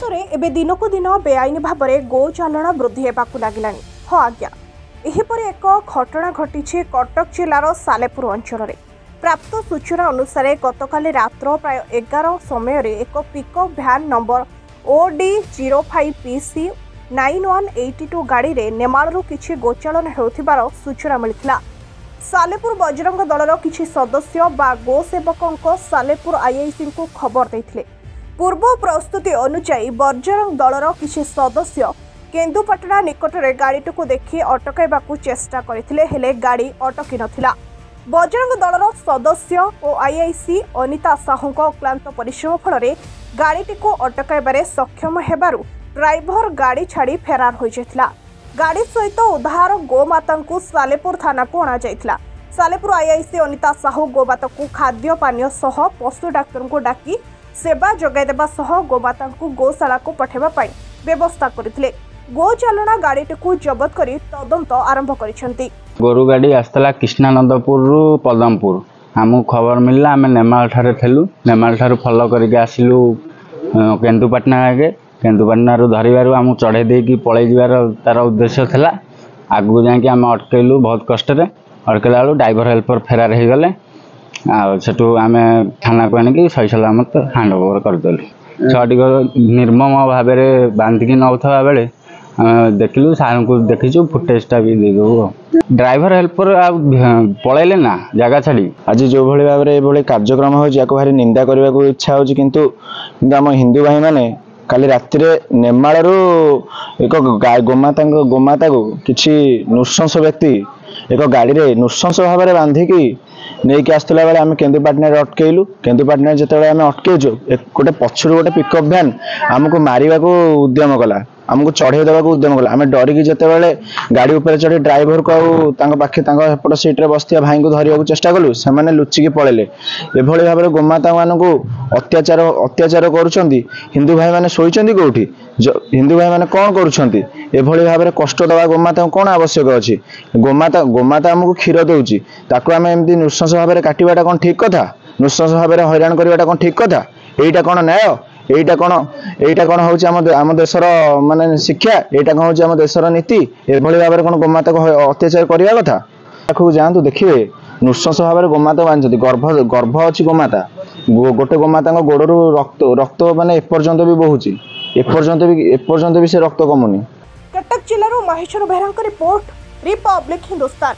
भारत में एवं दिन को दिन बेआईन भाव में गो चालाण वृद्धि होगा लगे। हाँ आज्ञा, यहपर एक घटना घटी कटक जिलार सालेपुर अंचल। प्राप्त सूचना अनुसार गतकाली रात्र प्राय 11 समय एक पिकअप भ्यान नंबर OD05PC 9182 गाड़ी रे नेमाळरू किछि गोचालन हेउथिबार सूचना मिलिथिला। सालेपुर बजरंग दलर किछि सदस्य बा गो सेवकों सालेपुर आईआईसी को खबर देथिले। पूर्व प्रस्तुति अनुसार बजरंग दलर किछि सदस्य केन्दुपाटना निकट में गाड़ी को देखि अटकाइबाकू चेष्टा करथिले, हेले गाड़ी अटकी नथिला। बजरंग दलर सदस्य और आईआईसी अनिता साहू अक्लांत परिश्रम फल गाड़ी को अटकाइबारे सक्षम हेबारु ड्राइवर गाड़ी छाड़ी फेरार हो जाइथिला। गाड़ी सहित उद्धार गोमाता को सालेपुर थाना को अणा जाइथिला। सालेपुर आईआईसी अनिता साहू गोमाता को खाद्य पानीय सह पशु डाक्तर को डाकी सेवा जगाई देबा सह गोमाता को गोशाला को पठेबा पई व्यवस्था करथिले। गो चालना गाड़ी को जबत करी तदंत आरंभ करिसेंती। गोरु गाड़ी आसला कृष्णानंदपुर पदमपुर आमको खबर मिलला। आम नेमाल ठारे थेलु, नेमाल ठारू फॉलो करके आसिलु केन्दुपाटना आगे। केन्दुपाटना धरबार आमको चढ़े देकी पलि जबार तार उद्देश्य था। आगू जाकि आम अटकैलु बहुत कष्ट अटकला बेलू ड्राइवर हेल्पर फेरार हो गले। आठू आम थाना को आनिक सही सलामत हैंड ओवर करदेलु। छटी निर्मम भाव में बांधिकी नौथा बेले देखिलु सार को देखीचु फुटेजटा भी देदेबू। ड्राइवर हेल्पर पलैले ना जगह छाड़ी। आज जो भाई भाव में ये कार्यक्रम हो भारी निंदा करने को इच्छा हो, किंतु आम हिंदू भाई मैंने काली राति नेमाळरू एक गोमाता को किसी नृशंस व्यक्ति एक गाड़ी रे नृशंस भाव में बांधिकी नहीं कि आसला बेले आम केन्दुपाटना अटकैलु। केन्दुपाटना जिते आम अटकैचु गोटे पछरू गोटे पिकअप भ्यान आमको मारे को उद्यम कला, आमको चढ़े देवा उद्यम कला। आम डरिकी जिते बेले गाड़ी उपर चढ़ी ड्राइवर को पाखे एपट सीट्रे बसता भाई को धरने चेष्टा कलु, से लुचिकी पलैले। एभली भाव में गोमाता मान अत्याचार करुँच। हिंदू भाई मैंने शोचती कौटी, हिंदू भाई मैंने कौन करुँच एभली भाव में कष्ट दवा गोमाता कौन आवश्यक अच्छी। गोमाता आमको क्षीर दौची, ताकू आम एमती नृशंस भाव में काटाटा कौन ठीक कथा? नृशंस भाव में हैरान करवाटा कौन ठीक कथा? यहीटा कौन न्याय? एटा कौन हूँ आम देशर माने शिक्षा? एटा कौन हूँ आम देशर नीति? एभली भाव में कौन गोमाता को अत्याचार करवा कथा? पाखक जातु देखिए नृशंस भाव में गोमाता बांधि गर्भ अच्छी गोमाता। गोटे गोमाता गोड़ू रक्त माने एपर्यंत भी बहुची, एपर्यंत भी से रक्त कमुनी। कटक जिलार महेश्वर बेहरा रिपोर्ट, रिपब्लिक हिंदुस्तान।